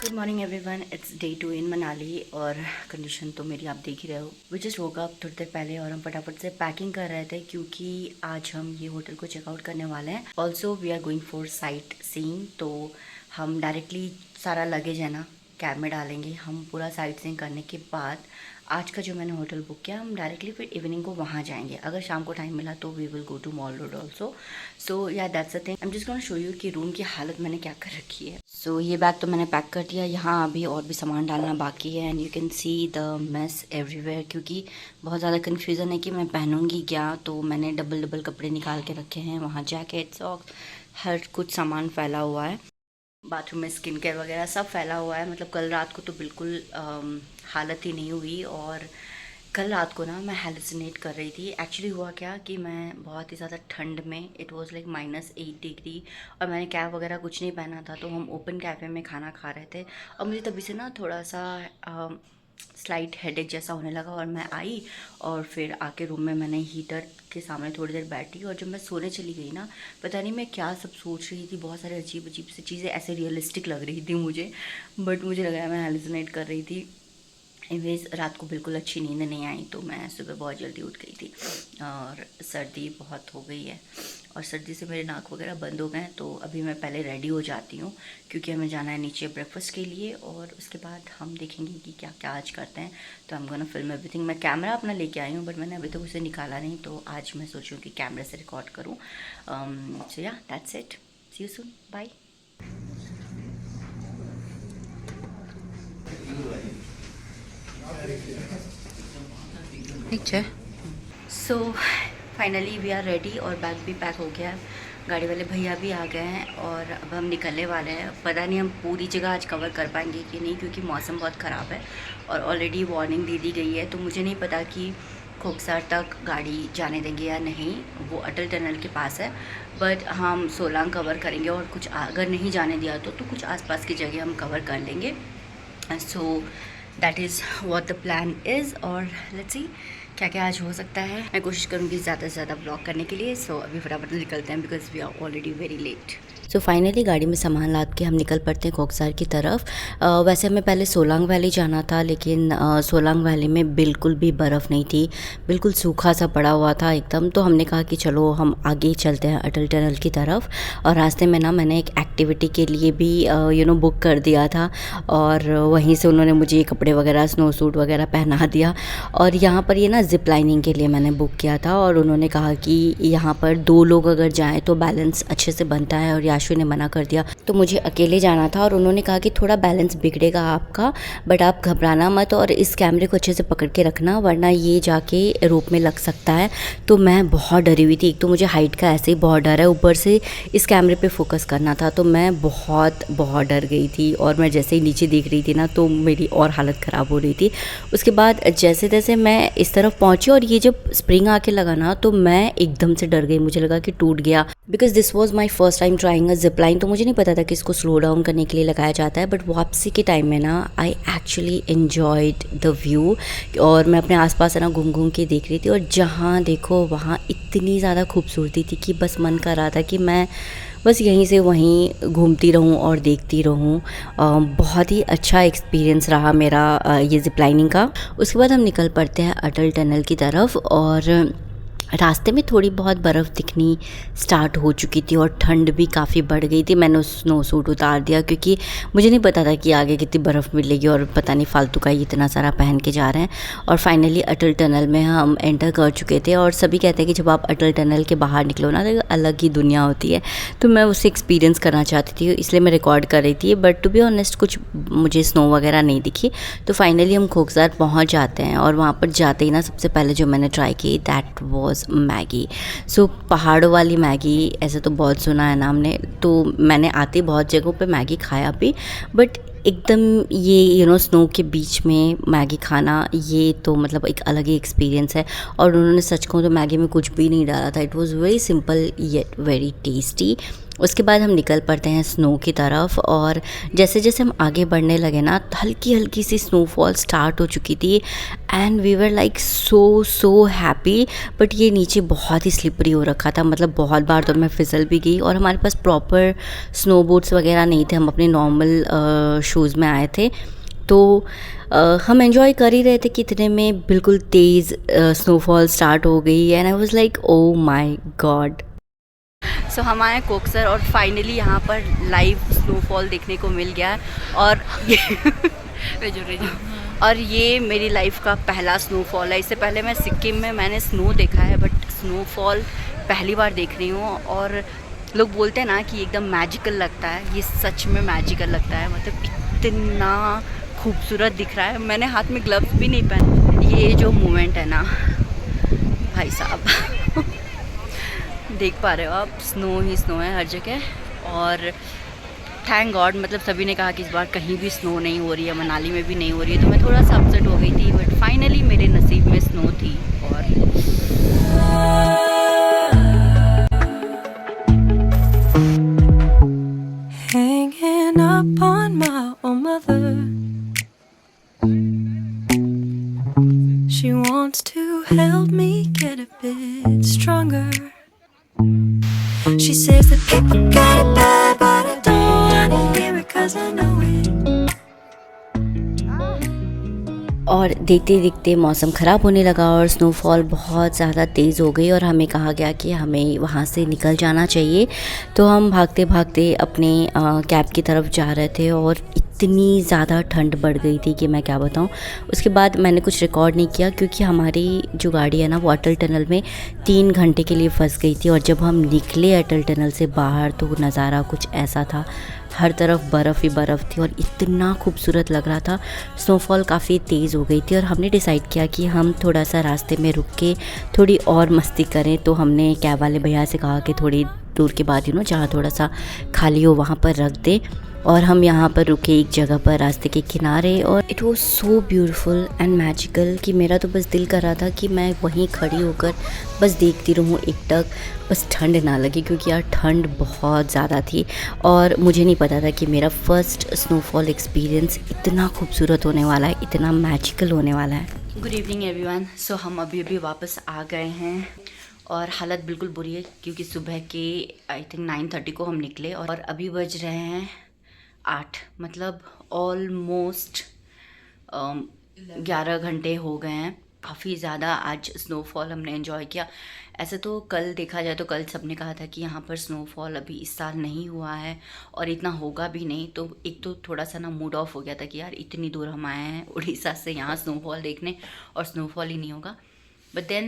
Good morning everyone, it's day 2 इन मनाली और condition तो मेरी आप देख ही रहे हो। वी जस्ट वोक अप थोड़ी देर पहले और हम फटाफट से पैकिंग कर रहे थे क्योंकि आज हम ये होटल को चेकआउट करने वाले हैं। Also we are going for sightseeing, तो हम डायरेक्टली सारा लगेज है ना कैब में डालेंगे। हम पूरा साइट सीइंग करने के बाद आज का जो मैंने होटल बुक किया, हम डायरेक्टली फिर इवनिंग को वहाँ जाएंगे। अगर शाम को टाइम मिला तो we will go to Mall Road also. So yeah that's the thing, I am just gonna show you कि रूम की हालत मैंने क्या कर रखी है। सो ये बैग तो मैंने पैक कर दिया। यहाँ अभी और भी सामान डालना बाकी है and you can see the mess everywhere, क्योंकि बहुत ज़्यादा कन्फ्यूज़न है कि मैं पहनूंगी क्या। तो मैंने डबल डबल कपड़े निकाल के रखे हैं। वहाँ जैकेट, सॉक्स, हर कुछ सामान फैला हुआ है। बाथरूम में स्किन केयर वगैरह सब फैला हुआ है। मतलब कल रात को तो बिल्कुल हालत ही नहीं हुई। और कल रात को ना मैं हेलुसिनेट कर रही थी। एक्चुअली हुआ क्या कि मैं बहुत ही ज़्यादा ठंड में, इट वाज लाइक -8 डिग्री, और मैंने कैप वगैरह कुछ नहीं पहना था। तो हम ओपन कैफ़े में खाना खा रहे थे और मुझे तभी से ना थोड़ा सा स्लाइट हेडेक जैसा होने लगा। और मैं आई और फिर आके रूम में मैंने हीटर के सामने थोड़ी देर बैठी। और जब मैं सोने चली गई ना, पता नहीं मैं क्या सब सोच रही थी। बहुत सारे अजीब अजीब सी चीज़ें ऐसे रियलिस्टिक लग रही थी मुझे, बट मुझे लगा मैं हेलुसिनेट कर रही थी। एनीवेज रात को बिल्कुल अच्छी नींद नहीं आई, तो मैं सुबह बहुत जल्दी उठ गई थी। और सर्दी बहुत हो गई है और सर्दी से मेरे नाक वगैरह बंद हो गए हैं। तो अभी मैं पहले रेडी हो जाती हूँ क्योंकि हमें जाना है नीचे ब्रेकफास्ट के लिए। और उसके बाद हम देखेंगे कि क्या क्या आज करते हैं। तो I am gonna film everything. मैं कैमरा अपना लेके आई हूँ बट मैंने अभी तक उसे निकाला नहीं, तो आज मैं सोचूँ कि कैमरे से रिकॉर्ड करूँ। So yeah that's it, see you soon, bye. ठीक है। So finally we are ready और बैग भी पैक हो गया है। गाड़ी वाले भैया भी आ गए हैं और अब हम निकलने वाले हैं। पता नहीं हम पूरी जगह आज कवर कर पाएंगे कि नहीं, क्योंकि मौसम बहुत ख़राब है और ऑलरेडी वार्निंग दे दी गई है। तो मुझे नहीं पता कि खोकसार तक गाड़ी जाने देंगे या नहीं। वो अटल टनल के पास है, बट हम सोलांग कवर करेंगे और कुछ अगर नहीं जाने दिया तो कुछ आसपास की जगह हम कवर कर लेंगे। So that is what the plan is. और लेट्स सी क्या क्या आज हो सकता है। मैं कोशिश करूँगी ज़्यादा से ज़्यादा ब्लॉग करने के लिए। सो अभी फटाफट निकलते हैं because we are already very late. So finally गाड़ी में सामान लाद के हम निकल पड़ते हैं खोकसार की तरफ। वैसे हमें पहले सोलांग वैली जाना था, लेकिन सोलांग वैली में बिल्कुल भी बर्फ़ नहीं थी, बिल्कुल सूखा सा पड़ा हुआ था एकदम। तो हमने कहा कि चलो हम आगे चलते हैं अटल टनल की तरफ। और रास्ते में ना मैंने एक एक्टिविटी के लिए भी बुक कर दिया था और वहीं से उन्होंने मुझे कपड़े वगैरह, स्नो सूट वगैरह पहना दिया। और यहाँ पर ये ना ज़िप लाइनिंग के लिए मैंने बुक किया था और उन्होंने कहा कि यहाँ पर 2 लोग अगर जाएँ तो बैलेंस अच्छे से बनता है। और याशु ने मना कर दिया, तो मुझे अकेले जाना था। और उन्होंने कहा कि थोड़ा बैलेंस बिगड़ेगा आपका, बट आप घबराना मत और इस कैमरे को अच्छे से पकड़ के रखना, वरना ये जाके रोप में लग सकता है। तो मैं बहुत डरी हुई थी। एक तो मुझे हाइट का ऐसे ही बहुत डर है, ऊपर से इस कैमरे पे फोकस करना था, तो मैं बहुत बहुत डर गई थी। और मैं जैसे ही नीचे देख रही थी ना, तो मेरी और हालत ख़राब हो रही थी। उसके बाद जैसे जैसे मैं इस तरफ पहुंची और ये जब स्प्रिंग आके लगा ना, तो मैं एकदम से डर गई। मुझे लगा कि टूट गया, because this was my first time trying a zip line. तो मुझे नहीं पता था कि इसको स्लो डाउन करने के लिए लगाया जाता है। बट वापसी के टाइम में ना I actually enjoyed the view. और मैं अपने आसपास है ना घूम घूम के देख रही थी, और जहाँ देखो वहाँ इतनी ज़्यादा खूबसूरती थी कि बस मन कर रहा था कि मैं बस यहीं से वहीं घूमती रहूं और देखती रहूं। बहुत ही अच्छा एक्सपीरियंस रहा मेरा ये ज़िप लाइनिंग का। उसके बाद हम निकल पड़ते हैं अटल टनल की तरफ। और रास्ते में थोड़ी बहुत बर्फ़ दिखनी स्टार्ट हो चुकी थी और ठंड भी काफ़ी बढ़ गई थी। मैंने स्नो सूट उतार दिया क्योंकि मुझे नहीं पता था कि आगे कितनी बर्फ़ मिलेगी, और पता नहीं फालतू का ही इतना सारा पहन के जा रहे हैं। और फाइनली अटल टनल में हम एंटर कर चुके थे। और सभी कहते हैं कि जब आप अटल टनल के बाहर निकलो ना, तो अलग ही दुनिया होती है। तो मैं उसे एक्सपीरियंस करना चाहती थी, इसलिए मैं रिकॉर्ड कर रही थी। बट टू बी ऑनेस्ट कुछ मुझे स्नो वगैरह नहीं दिखी। तो फाइनली हम खोकसार पहुँच जाते हैं। और वहाँ पर जाते ही ना सबसे पहले जो मैंने ट्राई की दैट वॉज मैगी। सो पहाड़ों वाली मैगी, ऐसे तो बहुत सुना है नाम ने, तो मैंने आते बहुत जगहों पे मैगी खाया भी, बट एकदम ये स्नो के बीच में मैगी खाना, ये तो मतलब एक अलग ही एक्सपीरियंस है। और उन्होंने सच कहूँ तो मैगी में कुछ भी नहीं डाला था। It was very simple yet very tasty. उसके बाद हम निकल पड़ते हैं स्नो की तरफ, और जैसे जैसे हम आगे बढ़ने लगे ना, हल्की हल्की सी स्नोफॉल स्टार्ट हो चुकी थी and we were like so happy. But ये नीचे बहुत ही स्लिपरी हो रखा था, मतलब बहुत बार तो मैं फिसल भी गई, और हमारे पास प्रॉपर स्नो बूट्स वगैरह नहीं थे, हम अपने नॉर्मल शूज़ में आए थे। तो हम एंजॉय कर ही रहे थे कि इतने में बिल्कुल तेज़ स्नोफॉल स्टार्ट हो गई and I was like oh my god. So हम आए कोकसर और फाइनली यहाँ पर लाइव स्नोफॉल देखने को मिल गया। और ये रेजो और ये मेरी लाइफ का पहला स्नोफॉल है। इससे पहले मैं सिक्किम में मैंने स्नो देखा है, बट स्नोफॉल पहली बार देख रही हूँ। और लोग बोलते हैं ना कि एकदम मैजिकल लगता है, ये सच में मैजिकल लगता है, मतलब इतना खूबसूरत दिख रहा है। मैंने हाथ में ग्लव्स भी नहीं पहने। ये जो मोमेंट है ना भाई साहब देख पा रहे हो आप, स्नो ही स्नो है हर जगह। और थैंक गॉड, मतलब सभी ने कहा कि इस बार कहीं भी स्नो नहीं हो रही है, मनाली में भी नहीं हो रही है, तो मैं थोड़ा सा अपसेट हो गई थी, बट फाइनली मेरे नसीब में स्नो थी। और hanging up on my own mother. She wants to help me get a bit stronger. She says that people got it bad, but I don't wanna hear it 'cause I know it. और देखते देखते मौसम ख़राब होने लगा और snowfall बहुत ज़्यादा तेज़ हो गई, और हमें कहा गया कि हमें वहाँ से निकल जाना चाहिए। तो हम भागते भागते अपने कैब की तरफ जा रहे थे, और इतनी ज़्यादा ठंड बढ़ गई थी कि मैं क्या बताऊँ। उसके बाद मैंने कुछ रिकॉर्ड नहीं किया, क्योंकि हमारी जो गाड़ी है ना वो अटल टनल में 3 घंटे के लिए फंस गई थी। और जब हम निकले अटल टनल से बाहर तो नज़ारा कुछ ऐसा था, हर तरफ बर्फ़ ही बर्फ़ थी और इतना खूबसूरत लग रहा था। स्नोफॉल काफ़ी तेज़ हो गई थी और हमने डिसाइड किया कि हम थोड़ा सा रास्ते में रुक के थोड़ी और मस्ती करें। तो हमने कैब वाले भैया से कहा कि थोड़ी दूर के बाद जहाँ थोड़ा सा खाली हो वहाँ पर रख दे। और हम यहाँ पर रुके एक जगह पर रास्ते के किनारे, और it was so beautiful and magical कि मेरा तो बस दिल कर रहा था कि मैं वहीं खड़ी होकर बस देखती रहूँ एकटक, बस ठंड ना लगे, क्योंकि यार ठंड बहुत ज़्यादा थी। और मुझे नहीं पता था कि मेरा फ़र्स्ट स्नोफॉल एक्सपीरियंस इतना खूबसूरत होने वाला है, इतना मैजिकल होने वाला है। Good evening everyone. सो हम अभी वापस आ गए हैं और हालत बिल्कुल बुरी है, क्योंकि सुबह के आई थिंक 9:30 को हम निकले और अभी बज रहे हैं 8, मतलब ऑलमोस्ट 11 घंटे हो गए हैं। काफ़ी ज़्यादा आज स्नोफॉल हमने एंजॉय किया। ऐसे तो कल देखा जाए तो कल सबने कहा था कि यहाँ पर स्नोफॉल अभी इस साल नहीं हुआ है और इतना होगा भी नहीं, तो एक तो थोड़ा सा ना मूड ऑफ हो गया था कि यार इतनी दूर हम आए हैं उड़ीसा से यहाँ स्नोफॉल देखने और स्नोफॉल ही नहीं होगा। बट देन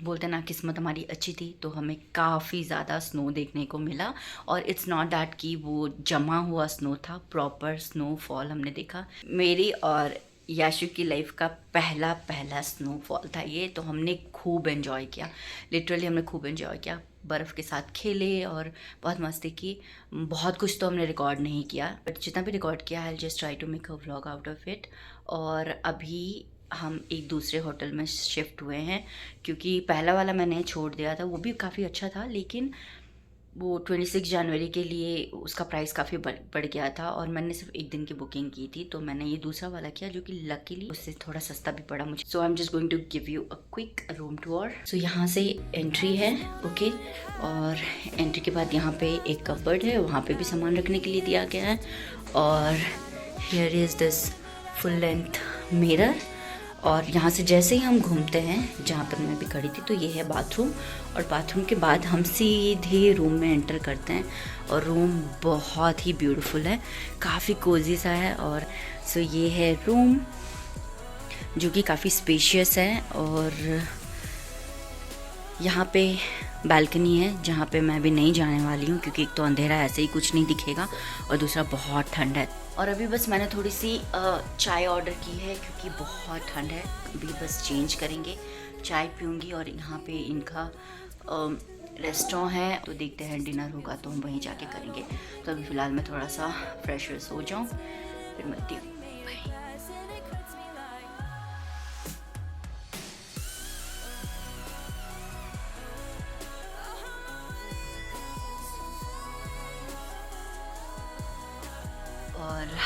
बोलते ना किस्मत हमारी अच्छी थी, तो हमें काफ़ी ज़्यादा स्नो देखने को मिला। और इट्स नॉट दैट कि वो जमा हुआ स्नो था, प्रॉपर स्नोफॉल हमने देखा। मेरी और याशु की लाइफ का पहला स्नोफॉल था ये, तो हमने खूब एंजॉय किया। लिटरली हमने खूब एंजॉय किया, बर्फ़ के साथ खेले और बहुत मस्ती की। बहुत कुछ तो हमने रिकॉर्ड नहीं किया, बट जितना भी रिकॉर्ड किया I just try to make a vlog out of it. और अभी हम एक दूसरे होटल में शिफ्ट हुए हैं, क्योंकि पहला वाला मैंने छोड़ दिया था, वो भी काफ़ी अच्छा था, लेकिन वो 26 जनवरी के लिए उसका प्राइस काफ़ी बढ़ गया था और मैंने सिर्फ एक दिन की बुकिंग की थी, तो मैंने ये दूसरा वाला किया जो कि लकीली उससे थोड़ा सस्ता भी पड़ा मुझे। So I am just going to give you a quick room tour. So यहाँ से एंट्री है, ओके, और एंट्री के बाद यहाँ पे एक कपबोर्ड है, वहाँ पे भी सामान रखने के लिए दिया गया है। और here is this full length mirror. और यहाँ से जैसे ही हम घूमते हैं जहाँ पर मैं भी खड़ी थी, तो ये है बाथरूम, और बाथरूम के बाद हम सीधे रूम में एंटर करते हैं। और रूम बहुत ही ब्यूटीफुल है, काफ़ी कोजी सा है। और सो ये है रूम जो कि काफ़ी स्पेशियस है। और यहाँ पे बालकनी है जहाँ पे मैं भी नहीं जाने वाली हूँ, क्योंकि एक तो अंधेरा ऐसे ही कुछ नहीं दिखेगा और दूसरा बहुत ठंड है। और अभी बस मैंने थोड़ी सी चाय ऑर्डर की है, क्योंकि बहुत ठंड है। अभी बस चेंज करेंगे, चाय पीऊँगी। और यहाँ पे इनका रेस्टोरेंट है, तो देखते हैं डिनर होगा तो हम वहीं जाके करेंगे। तो अभी फ़िलहाल मैं थोड़ा सा फ्रेश व्रेश हो जाऊँ, फिर मिलती हूँ।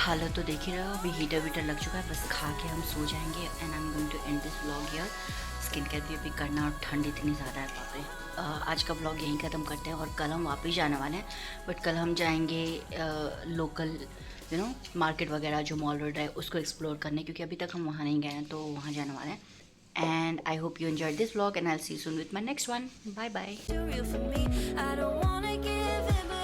हालत तो देख ही रहे हो, अभी हीटर वीटर लग चुका है, बस खा के हम सो जाएंगे and I am going to end this vlog here. Skin care भी अभी करना और ठंड इतनी ज़्यादा है, बाप रे। आज का व्लॉग यहीं ख़त्म करते हैं और कल हम वापस जाने वाले हैं, बट कल हम जाएंगे लोकल मार्केट वगैरह जो मॉल रोड है उसको एक्सप्लोर करने, क्योंकि अभी तक हम वहाँ नहीं गए हैं, तो वहाँ जाने वाले हैं। And I hope you enjoyed this vlog and I will see you soon with my next one. Bye bye. Too real for me. I don't wanna give in, but